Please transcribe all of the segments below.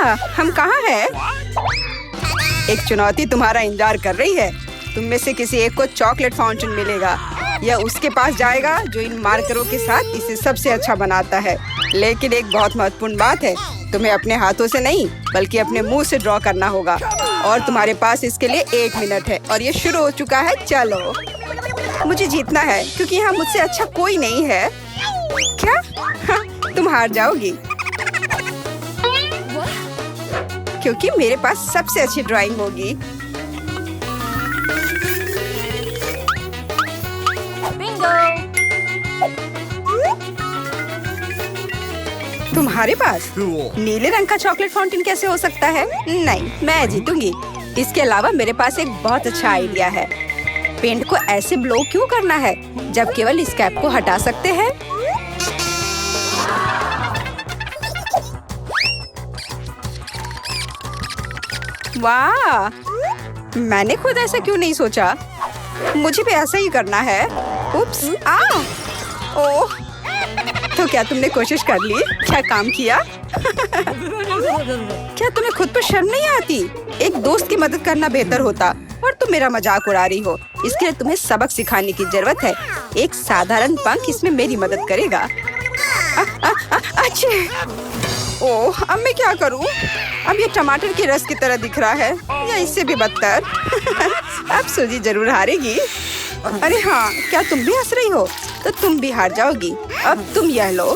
हम कहाँ हैं? एक चुनौती तुम्हारा इंतजार कर रही है। तुम में से किसी एक को चॉकलेट फाउंटेन मिलेगा। यह उसके पास जाएगा जो इन मार्करों के साथ इसे सबसे अच्छा बनाता है। लेकिन एक बहुत महत्वपूर्ण बात है, तुम्हें अपने हाथों से नहीं बल्कि अपने मुंह से ड्रॉ करना होगा। और तुम्हारे पास इसके लिए 1 मिनट है और ये शुरू हो चुका है। चलो, मुझे जीतना है क्योंकि यहाँ मुझसे अच्छा कोई नहीं है। क्या? हाँ, तुम हार जाओगी क्योंकि मेरे पास सबसे अच्छी ड्राइंग होगी। तुम्हारे पास नीले रंग का चॉकलेट फाउंटेन कैसे हो सकता है? नहीं, मैं जीतूंगी। इसके अलावा मेरे पास एक बहुत अच्छा आइडिया है। पेंट को ऐसे ब्लो क्यों करना है जब केवल इस कैप को हटा सकते हैं? वाह! मैंने खुद ऐसा क्यों नहीं सोचा? मुझे भी ऐसा ही करना है। उप्स! ओह! तो क्या तुमने कोशिश कर ली? क्या काम किया? क्या तुम्हें खुद पर शर्म नहीं आती? एक दोस्त की मदद करना बेहतर होता और तुम मेरा मजाक उड़ा रही हो। इसके लिए तुम्हें सबक सिखाने की जरूरत है। एक साधारण पंख इसमें मेरी मदद करेगा। अच्छे! ओह, अब मैं क्या करूं? अब ये टमाटर के रस की तरह दिख रहा है या इससे भी बदतर। अब सूजी जरूर हारेगी। अरे हाँ, क्या तुम भी हंस रही हो? तो तुम भी हार जाओगी। अब तुम यह लो।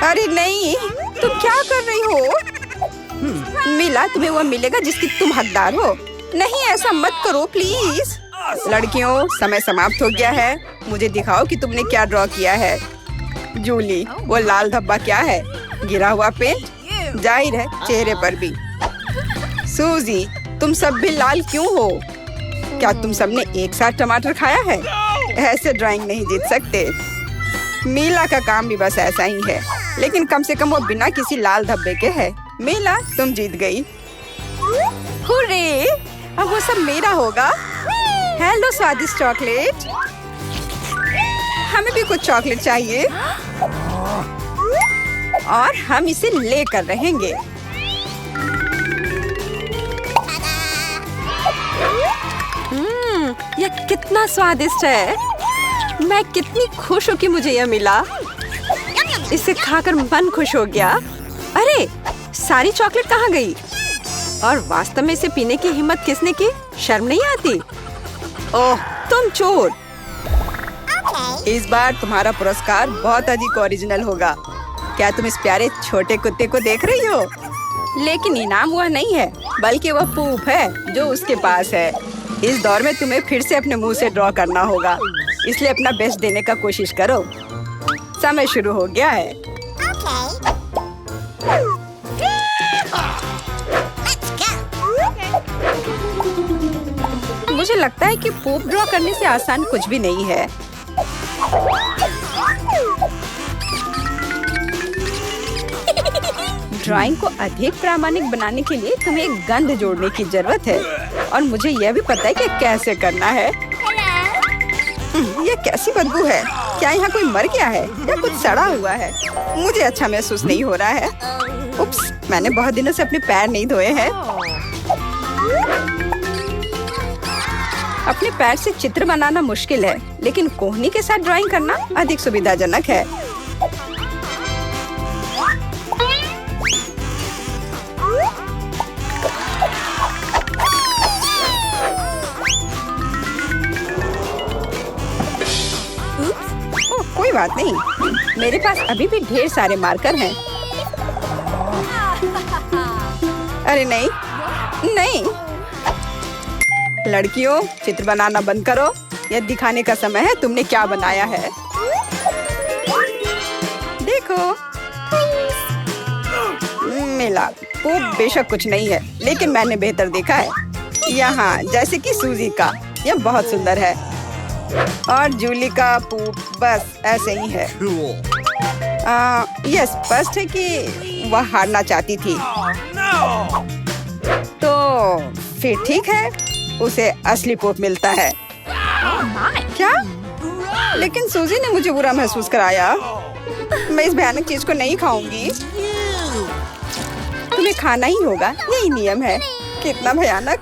अरे नहीं, तुम क्या कर रही हो? मिला, तुम्हें वो मिलेगा जिसकी तुम हकदार हो। नहीं, ऐसा मत करो प्लीज। लड़कियों, समय समाप्त हो गया है। मुझे दिखाओ कि तुमने क्या ड्रॉ किया है। जूली, वो लाल धब्बा क्या है? गिरा हुआ पेंट? जाहिर है, चेहरे पर भी। सूजी, तुम सब भी लाल क्यों हो? क्या तुम सबने एक साथ टमाटर खाया है? ऐसे ड्राइंग नहीं जीत सकते। मीला का काम भी बस ऐसा ही है, लेकिन कम से कम वो बिना किसी लाल धब्बे के है। मीला, तुम जीत गई। हुर्रे! अब वो सब मेरा होगा। हेलो स्वादिष्ट चॉकलेट। हमें भी कुछ चॉकलेट चाहिए और हम इसे लेकर रहेंगे। यह कितना स्वादिष्ट है। मैं कितनी खुश हूँ कि मुझे यह मिला। इसे खाकर मन खुश हो गया। अरे, सारी चॉकलेट कहाँ गई? और वास्तव में इसे पीने की हिम्मत किसने की? शर्म नहीं आती? ओह, तुम चोर! इस बार तुम्हारा पुरस्कार बहुत अधिक ओरिजिनल होगा। क्या तुम इस प्यारे छोटे कुत्ते को देख रही हो? लेकिन इनाम वह नहीं है, बल्कि वह पूप है जो उसके पास है। इस दौर में तुम्हें फिर से अपने मुंह से ड्रॉ करना होगा, इसलिए अपना बेस्ट देने का कोशिश करो। समय शुरू हो गया है। मुझे लगता है कि पूप ड्रॉ करने से आसान कुछ भी नहीं है। ड्राइंग को अधिक प्रामाणिक बनाने के लिए तुम्हें एक गंध जोड़ने की जरूरत है और मुझे यह भी पता है कि कैसे करना है। यह कैसी बदबू है? क्या यहाँ कोई मर गया है या कुछ सड़ा हुआ है? मुझे अच्छा महसूस नहीं हो रहा है। उप्स, मैंने बहुत दिनों से अपने पैर नहीं धोए हैं। अपने पैर से चित्र बनाना मुश्किल है, लेकिन कोहनी के साथ ड्राइंग करना अधिक सुविधाजनक है। कोई बात नहीं, मेरे पास अभी भी ढेर सारे मार्कर हैं। अरे नहीं, नहीं। लड़कियों, चित्र बनाना बंद करो। यह दिखाने का समय है तुमने क्या बनाया है। देखो, मिला। वो बेशक कुछ नहीं है, लेकिन मैंने बेहतर देखा है। यहाँ जैसे कि सूजी का, यह बहुत सुंदर है। और जूली का पूप बस ऐसे ही है। यह स्पष्ट है कि वह हारना चाहती थी। तो फिर ठीक है, उसे असली पूप मिलता है। क्या? लेकिन सूजी ने मुझे बुरा महसूस कराया। मैं इस भयानक चीज को नहीं खाऊंगी। तुम्हें खाना ही होगा, यही नियम है। कितना भयानक।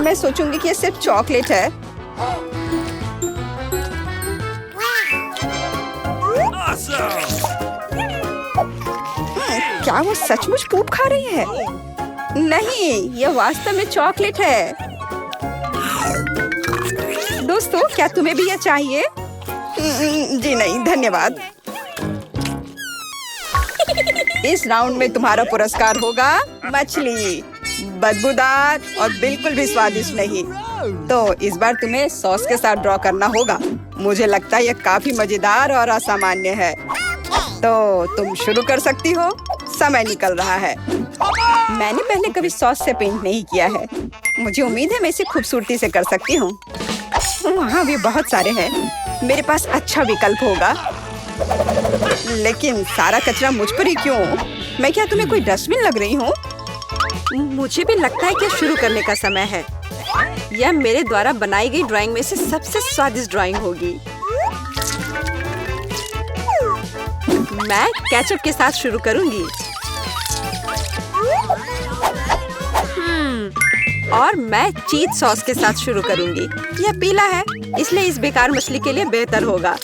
मैं सोचूंगी कि ये सिर्फ चॉकलेट है। क्या वो सचमुच पूप खा रही है? नहीं, ये वास्तव में चॉकलेट है। दोस्तों, क्या तुम्हें भी ये चाहिए? जी नहीं, धन्यवाद। इस राउंड में तुम्हारा पुरस्कार होगा मछली, बदबूदार और बिल्कुल भी स्वादिष्ट नहीं। तो इस बार तुम्हें सॉस के साथ ड्रॉ करना होगा। मुझे लगता है यह काफी मजेदार और असामान्य है। तो तुम शुरू कर सकती हो, समय निकल रहा है। मैंने पहले कभी सॉस से पेंट नहीं किया है। मुझे उम्मीद है मैं इसे खूबसूरती से कर सकती हूँ। वहाँ भी बहुत सारे हैं। मेरे पास अच्छा विकल्प होगा। लेकिन सारा कचरा मुझ पर ही क्यों? मैं क्या तुम्हें कोई डस्टबिन लग रही हूँ? मुझे भी लगता है कि शुरू करने का समय है। यह मेरे द्वारा बनाई गई ड्राइंग में से सबसे स्वादिष्ट ड्राइंग होगी। मैं केचप के साथ शुरू करूंगी। और मैं चीज सॉस के साथ शुरू करूंगी। यह पीला है, इसलिए इस बेकार मछली के लिए बेहतर होगा।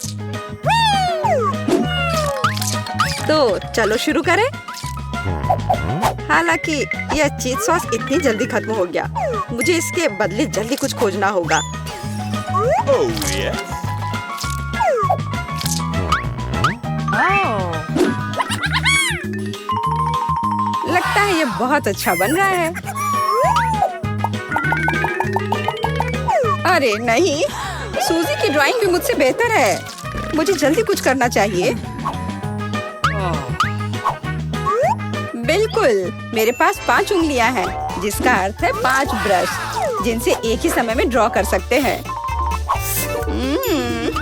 तो चलो शुरू करें। हालांकि यह चीज सॉस इतनी जल्दी खत्म हो गया। मुझे इसके बदले जल्दी कुछ खोजना होगा। लगता है ये बहुत अच्छा बन रहा है। अरे नहीं, सूजी की ड्राइंग भी मुझसे बेहतर है। मुझे जल्दी कुछ करना चाहिए। बिल्कुल, मेरे पास 5 उंगलियां हैं, जिसका अर्थ है 5 ब्रश, जिनसे एक ही समय में ड्रॉ कर सकते हैं।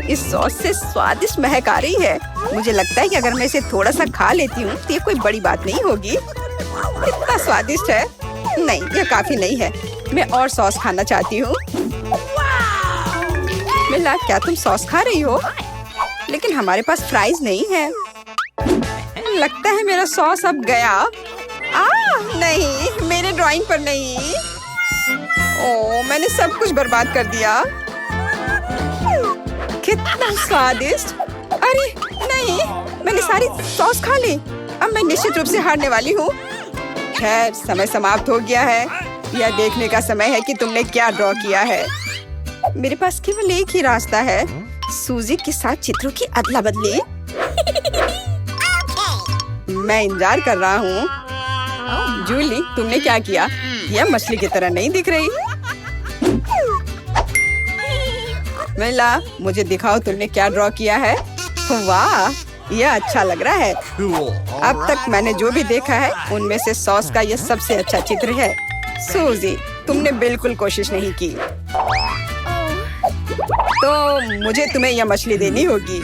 इस सॉस से स्वादिष्ट महक आ रही है। मुझे लगता है कि अगर मैं इसे थोड़ा सा खा लेती हूँ तो ये कोई बड़ी बात नहीं होगी। इतना स्वादिष्ट है। नहीं, यह काफी नहीं है। मैं और सॉस खाना चाहती हूँ। मिला, क्या तुम सॉस खा रही हो? लेकिन हमारे पास फ्राइज नहीं है। लगता है मेरा सॉस अब गया। नहीं, मेरे ड्राइंग पर नहीं। ओह, मैंने सब कुछ बर्बाद कर दिया। कितना स्वादिष्ट। अरे नहीं, मैंने सारी सॉस खा ली। अब मैं निश्चित रूप से हारने वाली हूँ। खैर, समय समाप्त हो गया है। यह देखने का समय है कि तुमने क्या ड्रॉ किया है। मेरे पास केवल एक ही रास्ता है, सूजी के साथ चित्रों की अदला बदली। मैं इंतजार कर रहा हूँ। जूली, तुमने क्या किया? यह मछली की तरह नहीं दिख रही। मिला, मुझे दिखाओ तुमने क्या ड्रॉ किया है। वाह, यह अच्छा लग रहा है। अब तक मैंने जो भी देखा है उनमें से सॉस का यह सबसे अच्छा चित्र है। सूजी, तुमने बिल्कुल कोशिश नहीं की। तो मुझे तुम्हें यह मछली देनी होगी।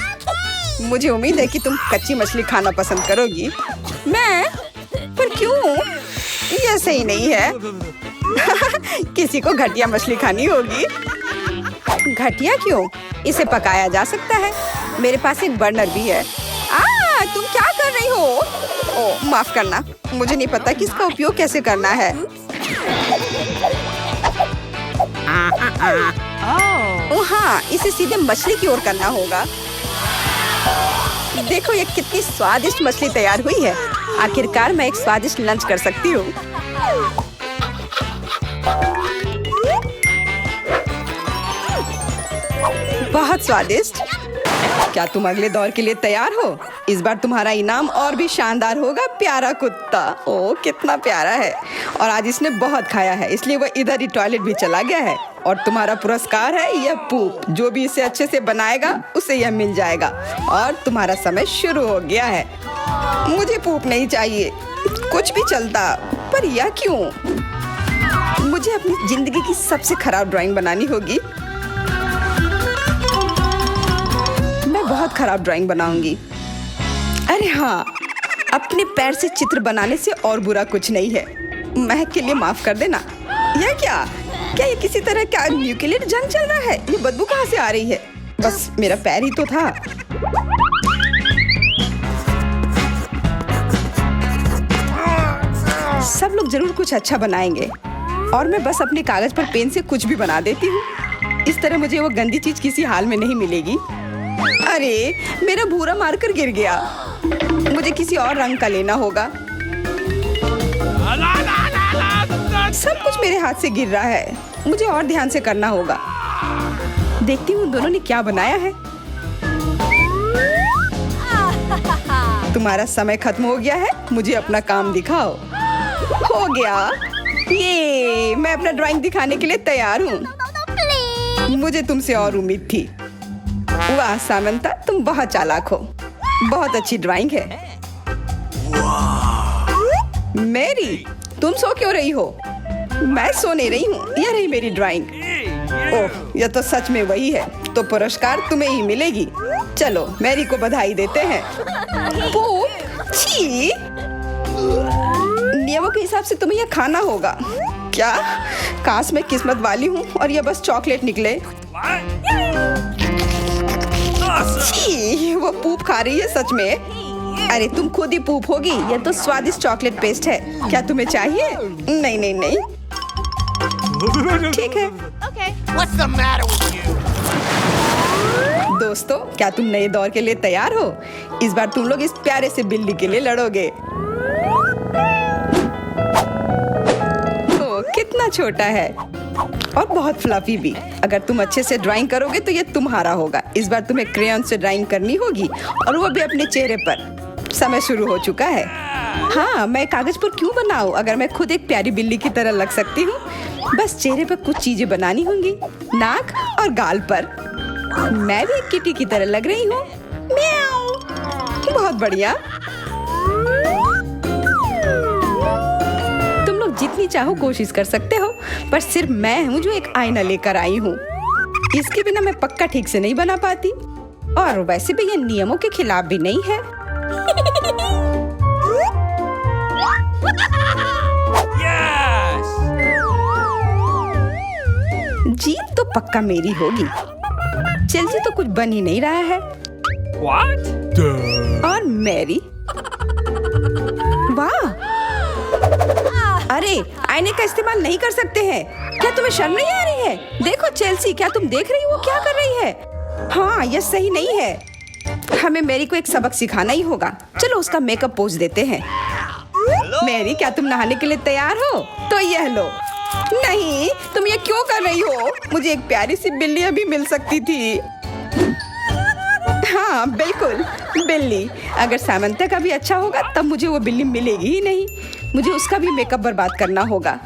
मुझे उम्मीद है कि तुम कच्ची मछली खाना पसंद करोगी। मैं? पर क्यों? यह सही नहीं है। किसी को घटिया मछली खानी होगी। घटिया क्यों? इसे पकाया जा सकता है। मेरे पास एक बर्नर भी है। तुम क्या कर रही हो? ओह, माफ करना, मुझे नहीं पता कि इसका उपयोग कैसे करना है। ओह हाँ, इसे सीधे मछली की ओर करना होगा। देखो ये कितनी स्वादिष्ट मछली तैयार हुई है। आखिरकार मैं एक स्वादिष्ट लंच कर सकती हूँ। बहुत स्वादिष्ट। क्या तुम अगले दौर के लिए तैयार हो? इस बार तुम्हारा इनाम और भी शानदार होगा। प्यारा कुत्ता। ओह, कितना प्यारा है। और आज इसने बहुत खाया है, इसलिए वो इधर ही टॉयलेट भी चला गया है। और तुम्हारा पुरस्कार है यह पूप। जो भी इसे अच्छे से बनाएगा उसे यह मिल जाएगा। और तुम्हारा समय शुरू हो गया है। मुझे पूप नहीं चाहिए, कुछ भी चलता। पर यह क्यों? मुझे अपनी जिंदगी की सबसे खराब ड्राइंग बनानी होगी। मैं बहुत खराब ड्राइंग बनाऊंगी। अरे हाँ, अपने पैर से चित्र बनाने से और बुरा कुछ नहीं है। महक के लिए माफ कर देना। यह क्या ये किसी तरह का न्यूक्लियर जंग चल रहा है? ये बदबू कहाँ से आ रही है? बस मेरा पैर ही तो था। सब लोग जरूर कुछ अच्छा बनाएंगे और मैं बस अपने कागज पर पेन से कुछ भी बना देती हूँ। इस तरह मुझे वो गंदी चीज किसी हाल में नहीं मिलेगी। अरे मेरा भूरा मार्कर गिर गया, मुझे किसी और रंग का लेना होगा। सब कुछ मेरे हाथ से गिर रहा है, मुझे और ध्यान से करना होगा। देखती हूँ दोनों ने क्या बनाया है। तुम्हारा समय खत्म हो गया है, मुझे अपना काम दिखाओ। हो गया, ये मैं अपना ड्राइंग दिखाने के लिए तैयार हूँ। मुझे तुमसे और उम्मीद थी। वाह सामंता, तुम बहुत चालाक हो। बहुत अच्छी ड्राइंग है। मेरी, तुम सो क्यों रही हो? मैं सो नहीं रही हूँ, यह रही मेरी ड्राइंग। ओह, यह तो सच में वही है, तो पुरस्कार तुम्हें ही मिलेगी। चलो मैरी को बधाई देते हैं। छी! नियमों के हिसाब से तुम्हें यह खाना होगा। क्या? काश मैं किस्मत वाली हूँ और यह बस चॉकलेट निकले। छी! वो पूप खा रही है सच में। अरे तुम खुद ही पूप होगी, यह तो स्वादिष्ट चॉकलेट पेस्ट है। क्या तुम्हें चाहिए? नहीं नहीं नहीं, ठीक है। What's the matter with you? दोस्तों, क्या तुम नए दौर के लिए तैयार हो? इस बार तुम लोग इस प्यारे से बिल्ली के लिए लड़ोगे। ओ, कितना छोटा है और बहुत फ्लफी भी। अगर तुम अच्छे से ड्राइंग करोगे तो ये तुम्हारा होगा। इस बार तुम्हें क्रेयॉन से ड्राइंग करनी होगी और वो भी अपने चेहरे पर। समय शुरू हो चुका है। हाँ, मैं कागज पर क्यों बनाऊं अगर मैं खुद एक प्यारी बिल्ली की तरह लग सकती हूँ। बस चेहरे पर कुछ चीजें बनानी होंगी, नाक और गाल पर। मैं भी एक किटी की तरह लग रही हूँ। म्याऊ। बहुत बढ़िया। तुम लोग जितनी चाहो कोशिश कर सकते हो, पर सिर्फ मैं हूँ जो एक आईना लेकर आई हूँ। इसके बिना मैं पक्का ठीक से नहीं बना पाती, और वैसे भी ये नियमों के खिलाफ भी नहीं है। जीत तो पक्का मेरी होगी। चेल्सी तो कुछ बन ही नहीं रहा है। What? और मैरी, वाह! अरे आईने का इस्तेमाल नहीं कर सकते हैं। क्या तुम्हें शर्म नहीं आ रही है? देखो चेल्सी, क्या तुम देख रही हो क्या कर रही है? हाँ, यह सही नहीं है। हमें मैरी को एक सबक सिखाना ही होगा। चलो उसका मेकअप पोज देते हैं। मैरी, क्या तुम नहाने के लिए तैयार हो? तो यह लो। नहीं, तुम ये क्यों कर रही हो? मुझे एक प्यारी सी बिल्ली अभी मिल सकती थी। हाँ बिल्कुल, बिल्ली। अगर सामंता का भी अच्छा होगा तब मुझे वो बिल्ली मिलेगी ही नहीं। मुझे उसका भी मेकअप बर्बाद करना होगा।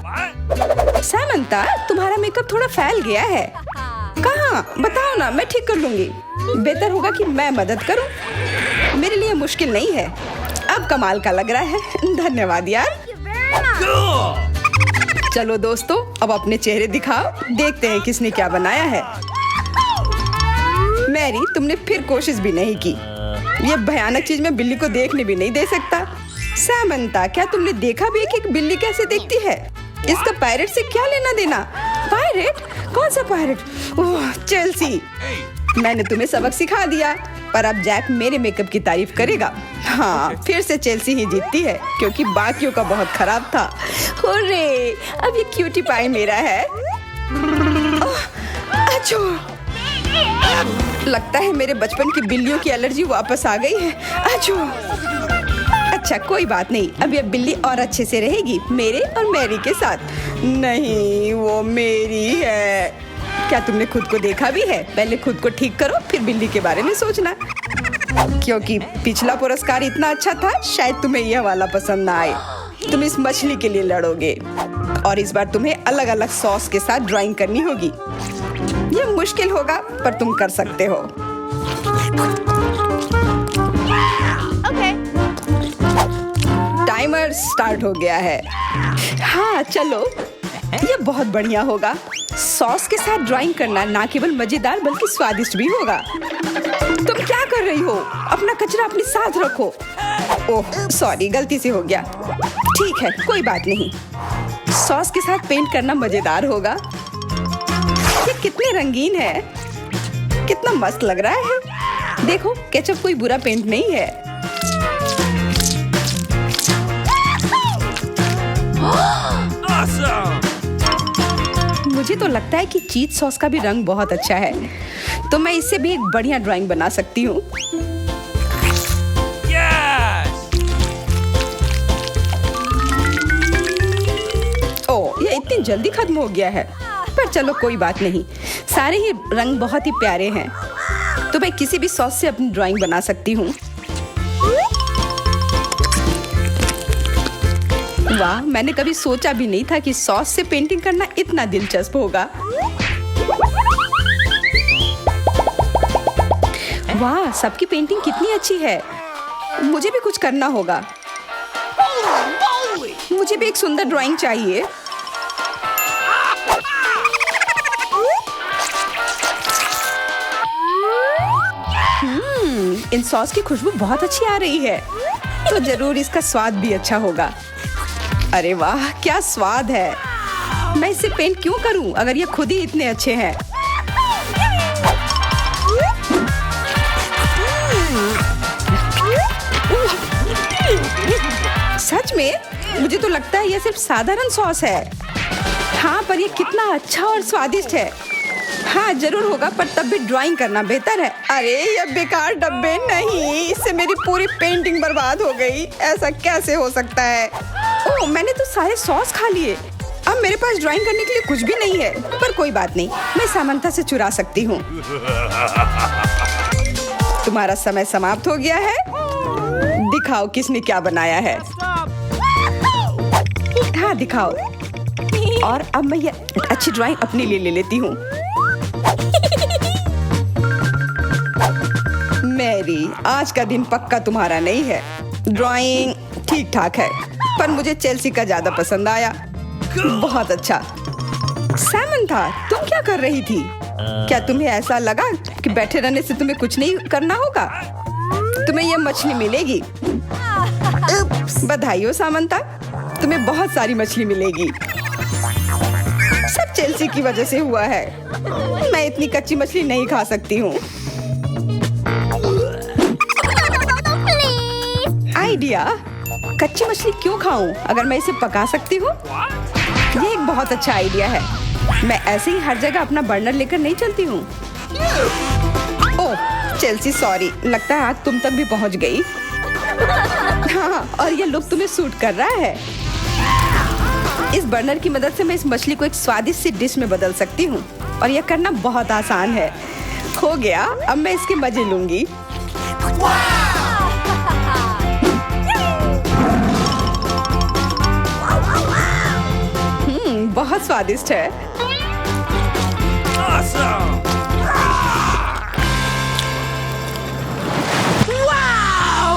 सामंता, तुम्हारा मेकअप थोड़ा फैल गया है। कहाँ? बताओ ना, मैं ठीक कर लूंगी। बेहतर होगा कि मैं मदद करूं। मेरे लिए मुश्किल नहीं है। अब कमाल का लग रहा है। धन्यवाद यार। चलो दोस्तों, अब अपने चेहरे दिखाओ। देखते हैं किसने क्या बनाया है। मैरी, तुमने फिर कोशिश भी नहीं की। ये भयानक चीज मैं बिल्ली को देखने भी नहीं दे सकता। सामंता, क्या तुमने देखा भी कि एक बिल्ली कैसे देखती है? इसका पायरेट से क्या लेना देना? पायरेट? कौन सा पायरेट? ओह चेल्सी, मैंने तुम्हें सबक सिखा दिया, पर अब जैक मेरे मेकअप की तारीफ करेगा। हाँ, फिर से चेल्सी ही जीतती है क्योंकि बाकियों का बहुत खराब था। हुर्रे, अब ये क्यूटी पाई मेरा है। अच्छो, लगता है मेरे बचपन की बिल्लियों की एलर्जी वापस आ गई है। अच्छो। अच्छा कोई बात नहीं, अब ये बिल्ली और अच्छे से रहेगी मेरे और मैरी के साथ। नहीं, वो मेरी है। क्या तुमने खुद को देखा भी है? पहले खुद को ठीक करो, फिर बिल्ली के बारे में सोचना। क्योंकि पिछला पुरस्कार इतना अच्छा था, शायद तुम्हें यह वाला पसंद ना आए। तुम इस मछली के लिए लड़ोगे और इस बार तुम्हें अलग अलग सॉस के साथ ड्राइंग करनी होगी। यह मुश्किल होगा, पर तुम कर सकते हो। टाइमर स्टार्ट हो गया है। हाँ चलो, यह बहुत बढ़िया होगा। सॉस के साथ ड्राइंग करना ना केवल मजेदार बल्कि स्वादिष्ट भी होगा। तुम क्या कर रही हो? अपना कचरा अपने साथ रखो। ओह सॉरी, गलती से हो गया। ठीक है, कोई बात नहीं। सॉस के साथ पेंट करना मजेदार होगा। ये कितने रंगीन है, कितना मस्त लग रहा है। देखो, केचप कोई बुरा पेंट नहीं है। तो लगता है कि चीज सॉस का भी रंग बहुत अच्छा है, तो मैं इससे भी एक बढ़िया ड्राइंग बना सकती हूँ। Yes! ओह, ये इतनी जल्दी खत्म हो गया है, पर चलो कोई बात नहीं, सारे ही रंग बहुत ही प्यारे हैं, तो मैं किसी भी सॉस से अपनी ड्राइंग बना सकती हूँ। वाह, मैंने कभी सोचा भी नहीं था कि सॉस से पेंटिंग करना इतना दिलचस्प होगा। वाह, सबकी पेंटिंग कितनी अच्छी है। मुझे भी कुछ करना होगा। मुझे भी एक सुंदर ड्राइंग चाहिए। इन सॉस की खुशबू बहुत अच्छी आ रही है, तो जरूर इसका स्वाद भी अच्छा होगा। अरे वाह, क्या स्वाद है। मैं इसे पेंट क्यों करूं अगर ये खुद ही इतने अच्छे हैं। सच में मुझे तो लगता है ये सिर्फ साधारण सॉस है। हाँ, पर ये कितना अच्छा और स्वादिष्ट है। हाँ, जरूर होगा, पर तब भी ड्राइंग करना बेहतर है। अरे ये बेकार डब्बे, नहीं, इससे मेरी पूरी पेंटिंग बर्बाद हो गई। ऐसा कैसे हो सकता है। ओह, मैंने तो सारे सॉस खा लिए। अब मेरे पास ड्राइंग करने के लिए कुछ भी नहीं है, पर कोई बात नहीं, मैं सामंथा से चुरा सकती हूँ। तुम्हारा समय समाप्त हो गया है। दिखाओ किसने क्या बनाया है। हाँ, दिखाओ। और अब मैं ये अच्छी ड्राइंग अपने लिए ले लेती हूँ। मैरी, आज का दिन पक्का तुम्हारा नहीं है। ड्राइंग ठीक ठाक है, पर मुझे चेल्सी का ज्यादा पसंद आया। बहुत अच्छा। सामंथा, तुम क्या कर रही थी? क्या तुम्हें ऐसा लगा कि बैठे रहने से तुम्हें कुछ नहीं करना होगा? तुम्हें यह मछली मिलेगी। बधाई हो सामंथा, तुम्हें बहुत सारी मछली मिलेगी। सब चेल्सी की वजह से हुआ है। मैं इतनी कच्ची मछली नहीं खा सकती हूँ। आइडिया, कच्ची मछली क्यों खाऊं अगर मैं इसे पका सकती हूँ? ये एक बहुत अच्छा आइडिया है। मैं ऐसे ही हर जगह अपना बर्नर लेकर नहीं चलती हूँ। ओह चेल्सी, सॉरी, लगता है आग तुम तक भी पहुँच गई। हाँ, और ये लुक तुम्हें सूट कर रहा है। इस बर्नर की मदद से मैं इस मछली को एक स्वादिष्ट सी डिश में बदल सकती हूँ, और यह करना बहुत आसान है। हो गया, अब मैं इसके मजे लूंगी। बहुत स्वादिष्ट है। Awesome!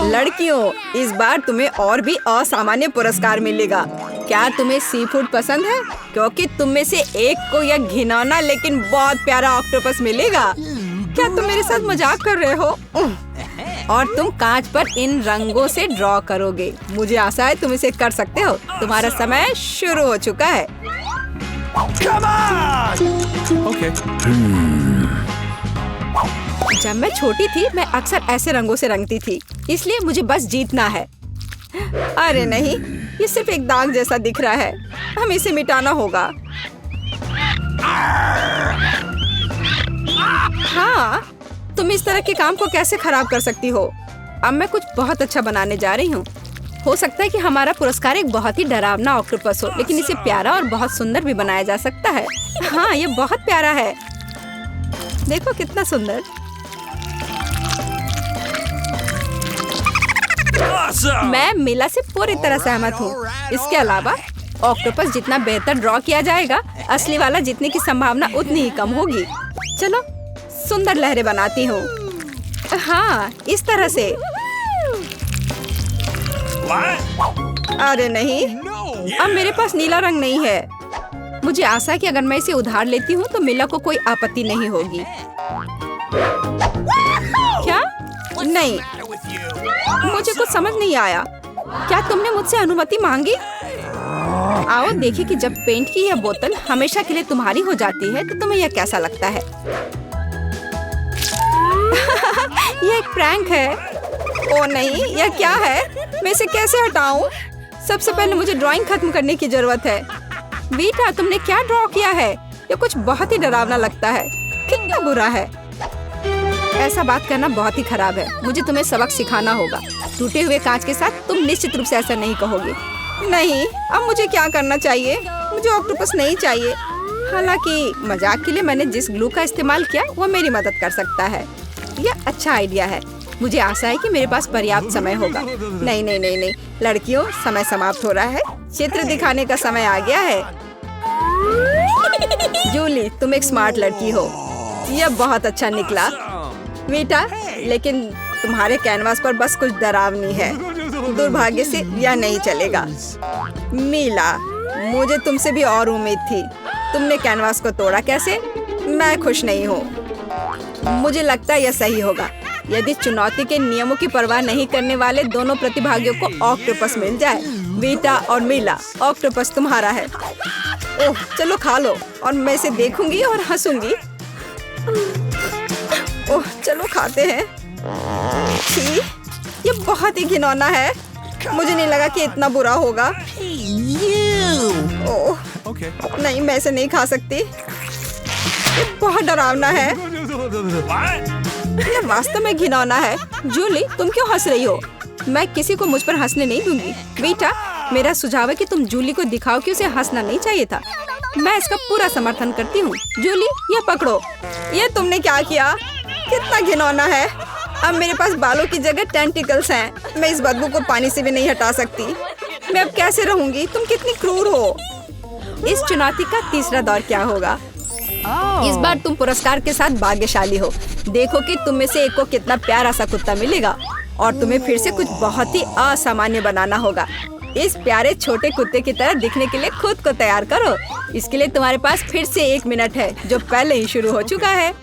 लड़कियों, इस बार तुम्हें और भी असामान्य पुरस्कार मिलेगा। क्या तुम्हें सी फूड पसंद है? क्योंकि तुम में से एक को यह घिनौना लेकिन बहुत प्यारा ऑक्टोपस मिलेगा। क्या तुम मेरे साथ मजाक कर रहे हो? और तुम कांच पर इन रंगों से ड्रॉ करोगे। मुझे आशा है तुम इसे कर सकते हो। तुम्हारा समय शुरू हो चुका है। Come on! Okay. जब मैं छोटी थी, मैं अक्सर ऐसे रंगों से रंगती थी, इसलिए मुझे बस जीतना है। अरे नहीं, ये सिर्फ एक दाग जैसा दिख रहा है। हमें इसे मिटाना होगा। हाँ, तुम इस तरह के काम को कैसे खराब कर सकती हो? अब मैं कुछ बहुत अच्छा बनाने जा रही हूँ। हो सकता है कि हमारा पुरस्कार एक बहुत ही डरावना ऑक्टोपस हो, लेकिन इसे प्यारा और बहुत सुंदर भी बनाया जा सकता है। हाँ, ये बहुत प्यारा है। देखो कितना सुंदर। Awesome! मैं मिला से पूरी तरह सहमत हूँ। इसके अलावा ऑक्टोपस जितना बेहतर ड्रॉ किया जाएगा, असली वाला जीतने की संभावना उतनी ही कम होगी। चलो सुंदर लहरें बनाती हूँ। हाँ, इस तरह से। What? अरे नहीं, अब मेरे पास नीला रंग नहीं है। मुझे आशा है कि अगर मैं इसे उधार लेती हूँ तो मिला को कोई आपत्ति नहीं होगी। क्या? नहीं, मुझे कुछ समझ नहीं आया। क्या तुमने मुझसे अनुमति मांगी? आओ देखिए कि जब पेंट की यह बोतल हमेशा के लिए तुम्हारी हो जाती है तो तुम्हें यह कैसा लगता है। यह एक प्रैंक है। ओ नहीं, यह क्या है? मैं इसे कैसे हटाऊं? सबसे पहले मुझे ड्राइंग खत्म करने की जरूरत है। वीटा, तुमने क्या ड्रॉ किया है? ये कुछ बहुत ही डरावना लगता है। कितना बुरा है। ऐसा बात करना बहुत ही खराब है। मुझे तुम्हें सबक सिखाना होगा। टूटे हुए कांच के साथ तुम निश्चित रूप से ऐसा नहीं कहोगे। नहीं, अब मुझे क्या करना चाहिए? मुझे ऑक्टोपस नहीं चाहिए। हालांकि मजाक के लिए मैंने जिस ग्लू का इस्तेमाल किया वो मेरी मदद कर सकता है। यह अच्छा आइडिया है। मुझे आशा है कि मेरे पास पर्याप्त समय होगा। नहीं नहीं नहीं नहीं लड़कियों, समय समाप्त हो रहा है। चित्र दिखाने का समय आ गया है। जूली, तुम एक स्मार्ट लड़की हो। यह बहुत अच्छा निकला बेटा, लेकिन तुम्हारे कैनवास पर बस कुछ डरावनी है। दुर्भाग्य से यह नहीं चलेगा। मीला, मुझे तुमसे भी और उम्मीद थी। तुमने कैनवास को तोड़ा कैसे? मैं खुश नहीं हूँ। मुझे लगता है यह सही होगा यदि चुनौती के नियमों की परवाह नहीं करने वाले दोनों प्रतिभागियों को ऑक्टोपस मिल जाए। वीटा और मीला, ऑक्टोपस तुम्हारा है। ओह, चलो खा लो और मैं इसे देखूंगी और हंसूंगी। ओह, चलो खाते हैं। छी, ये बहुत ही घिनौना है। मुझे नहीं लगा कि इतना बुरा होगा। ओह, नहीं, मैं इसे नहीं खा सकती। ये बहुत डरावना है। ये वास्तव में घिनौना है। जूली, तुम क्यों हंस रही हो? मैं किसी को मुझ पर हंसने नहीं दूंगी। बेटा, मेरा सुझाव है कि तुम जूली को दिखाओ कि उसे हंसना नहीं चाहिए था। मैं इसका पूरा समर्थन करती हूँ। जूली, ये पकड़ो। ये तुमने क्या किया? कितना घिनौना है। अब मेरे पास बालों की जगह टेंटिकल्स हैं। मैं इस बदबू को पानी से भी नहीं हटा सकती। मैं अब कैसे रहूंगी? तुम कितनी क्रूर हो। इस चुनौती का तीसरा दौर क्या होगा? इस बार तुम पुरस्कार के साथ भाग्यशाली हो। देखो कि तुम में से एक को कितना प्यारा सा कुत्ता मिलेगा और तुम्हें फिर से कुछ बहुत ही असामान्य बनाना होगा। इस प्यारे छोटे कुत्ते की तरह दिखने के लिए खुद को तैयार करो। इसके लिए तुम्हारे पास फिर से 1 मिनट है, जो पहले ही शुरू हो चुका है।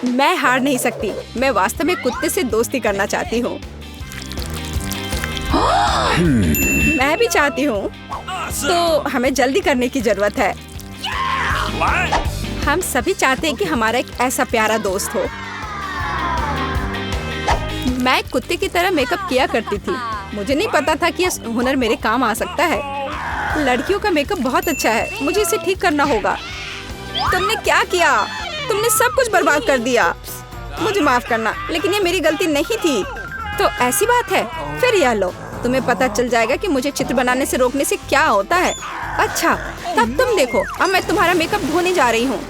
मैं हार नहीं सकती। मैं वास्तव में कुत्ते से दोस्ती करना चाहती हूँ। मैं भी चाहती हूँ। तो हमें जल्दी करने की जरूरत है। हम सभी चाहते हैं कि हमारा एक ऐसा प्यारा दोस्त हो। मैं कुत्ते की तरह मेकअप किया करती थी। मुझे नहीं पता था कि यह हुनर मेरे काम आ सकता है। लड़कियों का मेकअप बहुत अच्छा है। मुझे इसे ठीक करना होगा। तुमने क्या किया? तुमने सब कुछ बर्बाद कर दिया। मुझे माफ करना, लेकिन ये मेरी गलती नहीं थी। तो ऐसी बात है? फिर यह लो, तुम्हें पता चल जाएगा कि मुझे चित्र बनाने से रोकने से क्या होता है। अच्छा, तब तुम देखो। अब मैं तुम्हारा मेकअप धोने जा रही हूँ।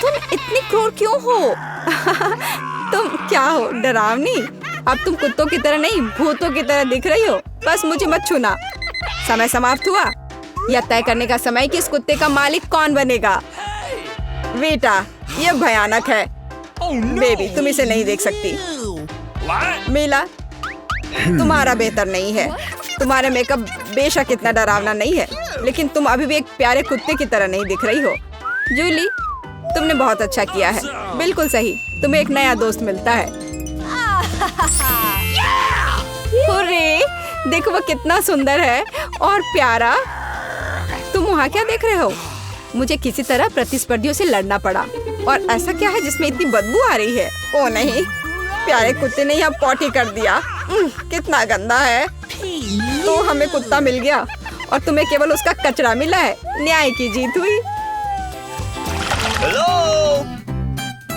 तुम इतनी क्रूर क्यों हो? तुम क्या हो, डरावनी? अब तुम कुत्तों की तरह नहीं, भूतों की तरह दिख रही हो। बस मुझे मत छूना। समय समाप्त हुआ। यह तय करने का समय कि इस कुत्ते का मालिक कौन बनेगा। बेटा, यह भयानक है। बेबी, तुम इसे नहीं देख सकती। मीला, तुम्हारा बेहतर नहीं है। तुम्हारा मेकअप बेशक इतना डरावना नहीं है, लेकिन तुम अभी भी एक प्यारे कुत्ते की तरह नहीं दिख रही हो। जूली, तुमने बहुत अच्छा किया है। बिल्कुल सही, तुम्हें एक नया दोस्त मिलता है। हुर्रे, देखो वो कितना सुंदर है और प्यारा। तुम वहाँ क्या देख रहे हो? मुझे किसी तरह प्रतिस्पर्धियों से लड़ना पड़ा। और ऐसा क्या है जिसमें इतनी बदबू आ रही है? ओ नहीं, प्यारे कुत्ते ने यहाँ पॉटी कर दिया। कितना गंदा है। तो हमें कुत्ता मिल गया और तुम्हें केवल उसका कचरा मिला है। न्याय की जीत हुई।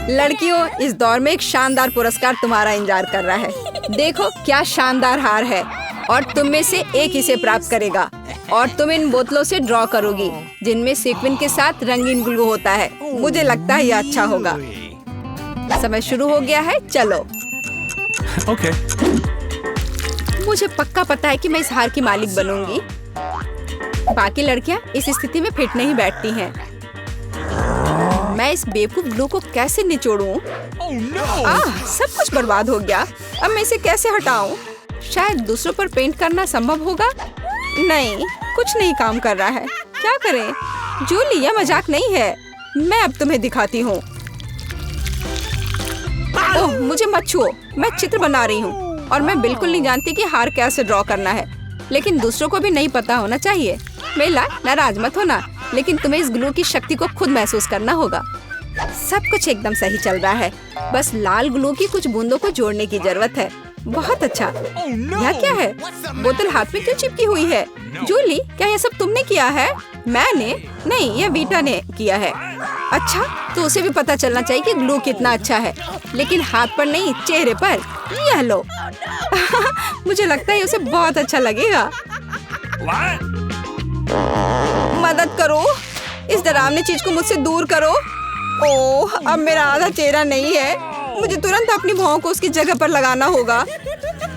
लड़कियों, इस दौर में एक शानदार पुरस्कार तुम्हारा इंतजार कर रहा है। देखो क्या शानदार हार है और तुम में से एक इसे प्राप्त करेगा। और तुम इन बोतलों से ड्रॉ करोगी जिनमें सीक्वेंस के साथ रंगीन ग्लू होता है। मुझे लगता है यह अच्छा होगा। समय शुरू हो गया है, चलो। Okay. मुझे पक्का पता है कि मैं इस हार की मालिक बनूंगी। बाकी लड़कियां इस स्थिति में फिट नहीं बैठती हैं। मैं इस बेवकूफ ग्लू को कैसे निचोड़ूं? सब कुछ बर्बाद हो गया। अब मैं इसे कैसे हटाऊं? शायद दूसरों पर पेंट करना संभव होगा। नहीं, कुछ नहीं काम कर रहा है। क्या करें? जूली, यह मजाक नहीं है। मैं अब तुम्हें दिखाती हूँ। ओह, मुझे मत छुओ। मैं चित्र बना रही हूँ और मैं बिल्कुल नहीं जानती कि हार कैसे ड्रॉ करना है। लेकिन दूसरों को भी नहीं पता होना चाहिए। मेला, नाराज मत होना, लेकिन तुम्हें इस ग्लू की शक्ति को खुद महसूस करना होगा। सब कुछ एकदम सही चल रहा है। बस लाल ग्लू की कुछ बूंदों को जोड़ने की जरूरत है। बहुत अच्छा। यह क्या है? बोतल हाथ में क्यों चिपकी हुई है? जूली, क्या यह सब तुमने किया है? मैंने नहीं, यह वीटा ने किया है। अच्छा, तो उसे भी पता चलना चाहिए कि ग्लू कितना अच्छा है, लेकिन हाथ पर नहीं, चेहरे पर। यह लो। मुझे लगता है उसे बहुत अच्छा लगेगा। मदद करो, इस डरावनी चीज को मुझसे दूर करो। ओह, अब मेरा आधा चेहरा नहीं है। मुझे तुरंत अपनी भौं को उसकी जगह पर लगाना होगा।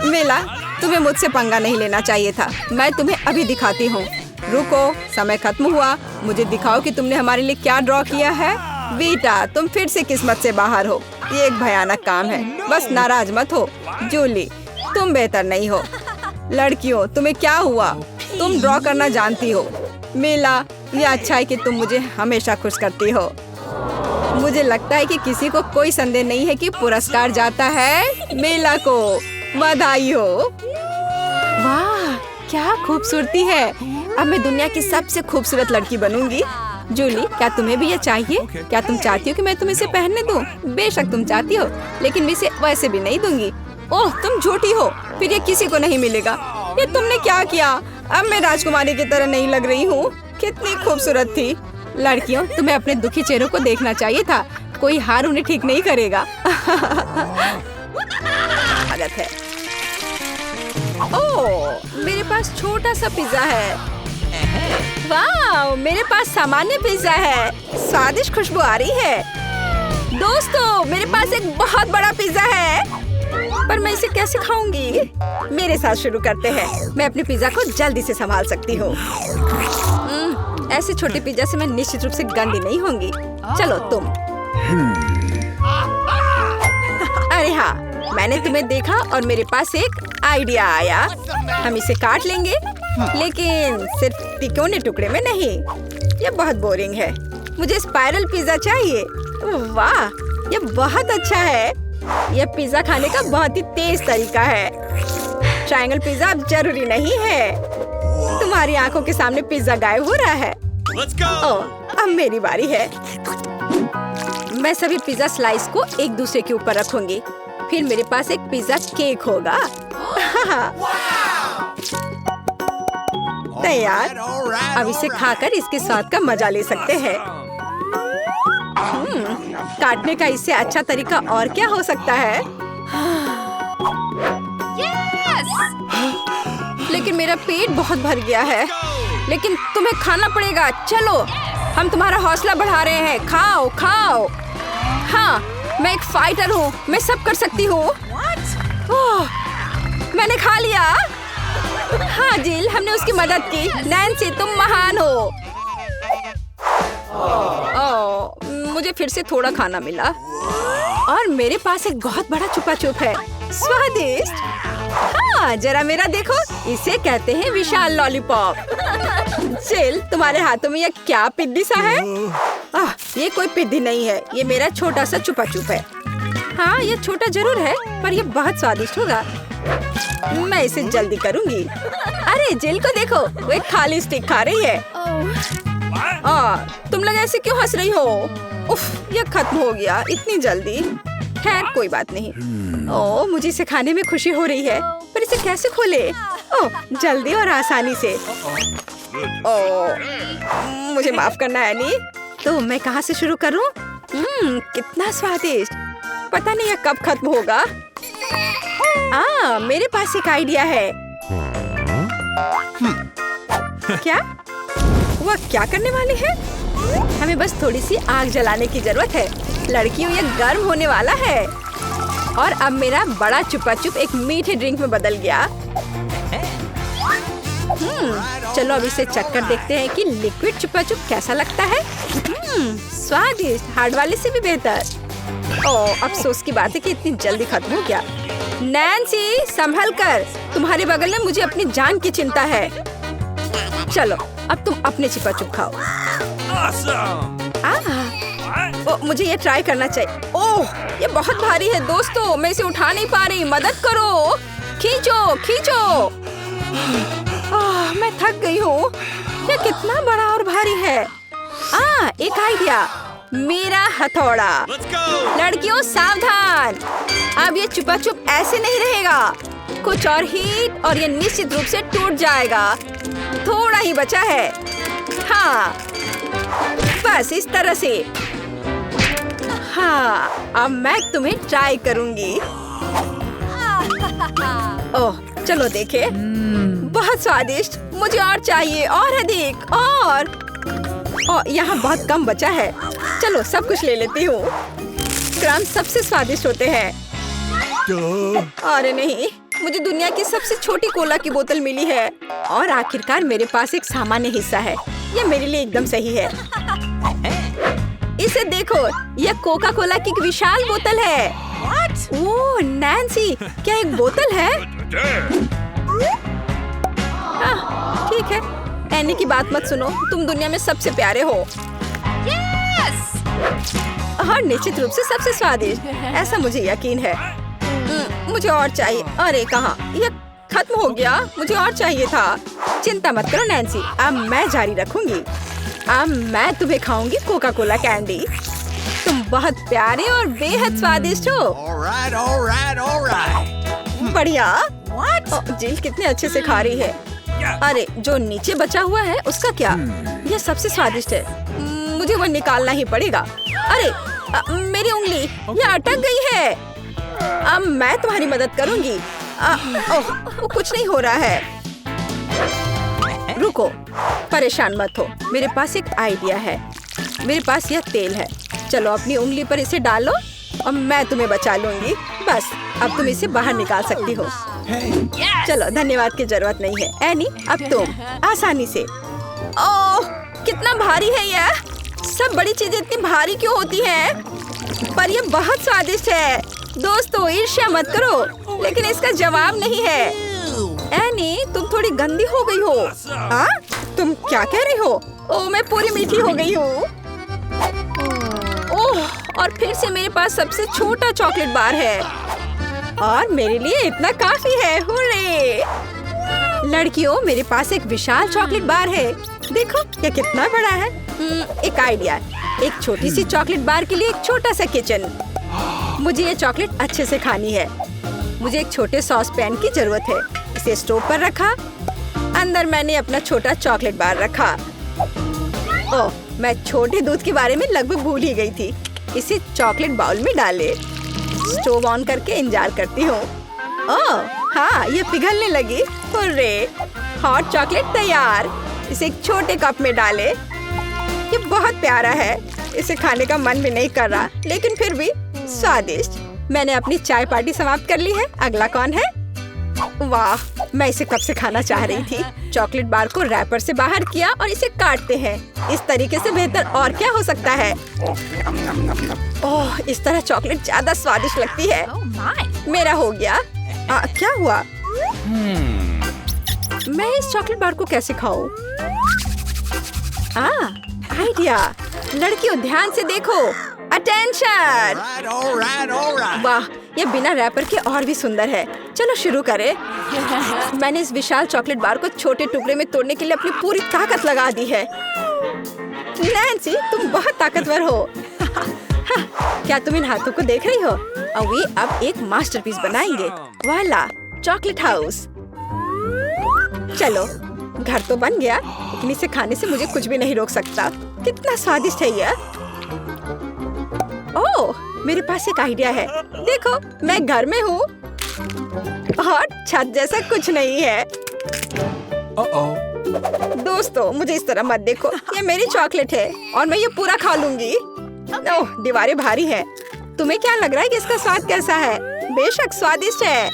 मिला, तुम्हें मुझसे पंगा नहीं लेना चाहिए था। मैं तुम्हें अभी दिखाती हूँ। रुको, समय खत्म हुआ। मुझे दिखाओ कि तुमने हमारे लिए क्या ड्रॉ किया है। वीटा, तुम फिर से किस्मत से बाहर हो। ये एक भयानक काम है। बस नाराज मत हो। जूली, तुम बेहतर नहीं हो। लड़कियों, तुम्हें क्या हुआ? तुम ड्रॉ करना जानती हो। मिला, ये अच्छा है कि तुम मुझे हमेशा खुश करती हो। मुझे लगता है कि किसी को कोई संदेह नहीं है कि पुरस्कार जाता है मिला को। बधाई हो। वाह, क्या खूबसूरती है। अब मैं दुनिया की सबसे खूबसूरत लड़की बनूंगी। जूली, क्या तुम्हें भी ये चाहिए? क्या तुम चाहती हो कि मैं तुम्हें इसे पहनने दूं? बेशक तुम चाहती हो, लेकिन मैं इसे वैसे भी नहीं दूंगी। ओह, तुम झूठी हो। फिर ये किसी को नहीं मिलेगा। ये तुमने क्या किया? अब मैं राजकुमारी की तरह नहीं लग रही हूँ। कितनी खूबसूरत थी। लड़कियों, तुम्हें अपने दुखी चेहरों को देखना चाहिए था। कोई हार उन्हें ठीक नहीं करेगा। आदत है। ओह, मेरे पास छोटा सा पिज्जा है। वाह, मेरे पास सामान्य पिज्जा है। स्वादिष्ट खुशबू आ रही है। दोस्तों, मेरे पास एक बहुत बड़ा पिज्जा है, पर मैं इसे कैसे खाऊंगी? मेरे साथ शुरू करते हैं। मैं अपने पिज्जा को जल्दी से संभाल सकती हूँ। ऐसे छोटे पिज्जा से मैं निश्चित रूप से गंदी नहीं होंगी। चलो तुम। अरे हाँ, मैंने तुम्हें देखा और मेरे पास एक आइडिया आया। हम इसे काट लेंगे, लेकिन सिर्फ तिकोने टुकड़े में नहीं। ये बहुत बोरिंग है। मुझे स्पाइरल पिज्जा चाहिए। वाह, ये बहुत अच्छा है। यह पिज्जा खाने का बहुत ही तेज तरीका है। ट्रायंगल पिज्जा अब जरूरी नहीं है। तुम्हारी आंखों के सामने पिज्जा गायब हो रहा है। ओह, अब मेरी बारी है। मैं सभी पिज्जा स्लाइस को एक दूसरे के ऊपर रखूंगी। फिर मेरे पास एक पिज्जा केक होगा। तैयार। अब इसे खाकर इसके स्वाद का मजा ले सकते हैं। काटने का इससे अच्छा तरीका और क्या हो सकता है? लेकिन मेरा पेट बहुत भर गया है। लेकिन तुम्हें खाना पड़ेगा। चलो, हम तुम्हारा हौसला बढ़ा रहे हैं। खाओ खाओ। हाँ, मैं एक फाइटर हूँ। मैं सब कर सकती हूँ। मैंने खा लिया। हाँ जिल, हमने उसकी मदद की। नैन्सी, तुम महान हो। मुझे फिर से थोड़ा खाना मिला और मेरे पास एक बहुत बड़ा छुपा छुप है। स्वादिष्ट। हाँ, जरा मेरा देखो। इसे कहते हैं विशाल लॉलीपॉप। जिल, तुम्हारे हाथों में यह क्या पिद्दी सा है? ये कोई पिद्दी नहीं है। ये मेरा छोटा सा छुपा छुप है। हाँ, ये छोटा जरूर है, पर ये बहुत स्वादिष्ट होगा। मैं इसे जल्दी करूंगी। अरे जिल को देखो, वो एक खाली स्टिक खा रही है। तुम लोग ऐसे क्यों हंस रही हो? उफ, ये खत्म हो गया इतनी जल्दी। खैर, कोई बात नहीं। मुझे इसे खाने में खुशी हो रही है, पर इसे कैसे खोले? जल्दी और आसानी से। मुझे माफ करना एनी। तो मैं कहाँ से शुरू करूँ? कितना स्वादिष्ट। पता नहीं यह कब खत्म होगा। मेरे पास एक आइडिया है। क्या? वह क्या करने वाले हैं? हमें बस थोड़ी सी आग जलाने की जरूरत है। लड़कियों, ये गर्म होने वाला है। और अब मेरा बड़ा छुपा छुप एक मीठे ड्रिंक में बदल गया। चलो अब इसे चक्कर देखते हैं कि लिक्विड छुपा छुप कैसा लगता है। स्वादिष्ट, हार्ड वाले से भी बेहतर। अफसोस की बात है कि इतनी जल्दी खत्म हो गया। नैन्सी, संभल कर। तुम्हारे बगल में मुझे अपनी जान की चिंता है। चलो, अब तुम अपने छुपा छुप खाओ। मुझे ये ट्राई करना चाहिए। ओह, ये बहुत भारी है दोस्तों। मैं इसे उठा नहीं पा रही। मदद करो। खींचो खींचो। मैं थक गई हूँ। ये कितना बड़ा और भारी है। एक आइडिया। मेरा हथौड़ा। लड़कियों सावधान, अब ये छुपा छुप ऐसे नहीं रहेगा। कुछ और हीट और ये निश्चित रूप से टूट जाएगा। थोड़ा ही बचा है। हाँ, बस इस तरह से। हाँ, अब मैं तुम्हें ट्राई करूंगी। ओह, चलो देखे। बहुत स्वादिष्ट। मुझे और चाहिए, और अधिक, और यहाँ बहुत कम बचा है। चलो सब कुछ ले लेती हूँ। क्रम सबसे स्वादिष्ट होते हैं। अरे नहीं, मुझे दुनिया की सबसे छोटी कोला की बोतल मिली है। और आखिरकार मेरे पास एक सामान्य हिस्सा है। यह मेरे लिए एकदम सही है। इसे देखो, यह कोका कोला की एक विशाल बोतल है। ओह नैन्सी, क्या एक बोतल है? ठीक है, एनी की बात मत सुनो। तुम दुनिया में सबसे प्यारे हो। और निश्चित रूप से सबसे स्वादिष्ट, ऐसा मुझे यकीन है। मुझे और चाहिए। अरे कहाँ, यह खत्म हो गया। मुझे और चाहिए था। चिंता मत करो नैन्सी, अब मैं जारी रखूंगी। अब मैं तुम्हें खाऊंगी कोका कोला कैंडी। तुम बहुत प्यारे और बेहद स्वादिष्ट हो। बढ़िया। जिल कितने अच्छे से खा रही है। अरे जो नीचे बचा हुआ है उसका क्या? यह सबसे स्वादिष्ट है। मुझे वो निकालना ही पड़ेगा। अरे मेरी उंगली, यह अटक गई है। अब मैं तुम्हारी मदद करूंगी। ओह, कुछ नहीं हो रहा है। रुको, परेशान मत हो। मेरे पास एक आइडिया है। मेरे पास यह तेल है। चलो अपनी उंगली पर इसे डालो और मैं तुम्हें बचा लूंगी। बस अब तुम इसे बाहर निकाल सकती हो। चलो, धन्यवाद की जरूरत नहीं है। एनी, अब तुम आसानी से। ओह, कितना भारी है यह। सब बड़ी चीजें इतनी भारी क्यों होती हैं? पर यह बहुत स्वादिष्ट है। दोस्तों, ईर्ष्या मत करो, लेकिन इसका जवाब नहीं है। एनी, तुम थोड़ी गंदी हो गई हो। तुम क्या कह रही हो? ओह, मैं पूरी मीठी हो गई हूँ। ओह, और फिर से मेरे पास सबसे छोटा चॉकलेट बार है और मेरे लिए इतना काफी है। हुर्रे! लड़कियों, मेरे पास एक विशाल चॉकलेट बार है। देखो ये कितना बड़ा है। एक आइडिया, एक छोटी सी चॉकलेट बार के लिए एक छोटा सा किचन। मुझे ये चॉकलेट अच्छे से खानी है। मुझे एक छोटे सॉस पैन की जरूरत है। इसे स्टोव पर रखा। अंदर मैंने अपना छोटा चॉकलेट बार रखा। ओह, मैं छोटे दूध के बारे में लगभग भूल ही गई थी। इसे चॉकलेट बाउल में डाले। स्टोव ऑन करके इंतजार करती हूँ। ओह हाँ, ये पिघलने लगी। हुर्रे! हॉट चॉकलेट तैयार। इसे एक छोटे कप में डाले। ये बहुत प्यारा है। इसे खाने का मन भी नहीं कर रहा, लेकिन फिर भी स्वादिष्ट। मैंने अपनी चाय पार्टी समाप्त कर ली है। अगला कौन है? वाह, मैं इसे कब से खाना चाह रही थी। चॉकलेट बार को रैपर से बाहर किया और इसे काटते हैं। इस तरीके से बेहतर और क्या हो सकता है? ओह, इस तरह चॉकलेट ज्यादा स्वादिष्ट लगती है। मेरा हो गया। क्या हुआ? मैं इस चॉकलेट बार को कैसे खाऊं? आइडिया। लड़कियों ध्यान से देखो। अटेंशन! वाह, ये बिना रैपर के और भी सुंदर है। चलो शुरू करें। मैंने इस विशाल चॉकलेट बार को छोटे टुकड़े में तोड़ने के लिए अपनी पूरी ताकत लगा दी है। नैन्सी, तुम बहुत ताकतवर हो। क्या तुम इन हाथों को देख रही हो? और वे अब एक मास्टरपीस बनाएंगे। वाला, चॉकलेट हाउस। चलो, घर तो बन गया, लेकिन इसे खाने से मुझे कुछ भी नहीं रोक सकता। कितना स्वादिष्ट है यह। ओह, मेरे पास एक आइडिया है। देखो, मैं घर में हूँ और छत जैसा कुछ नहीं है। दोस्तों, मुझे इस तरह मत देखो। ये मेरी चॉकलेट है और मैं ये पूरा खा लूंगी। ओह, दीवारें भारी है। तुम्हें क्या लग रहा है कि इसका स्वाद कैसा है? बेशक स्वादिष्ट है।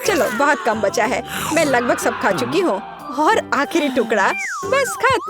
चलो, बहुत कम बचा है। मैं लगभग सब खा चुकी हूँ। और आखिरी टुकड़ा, बस खत्म।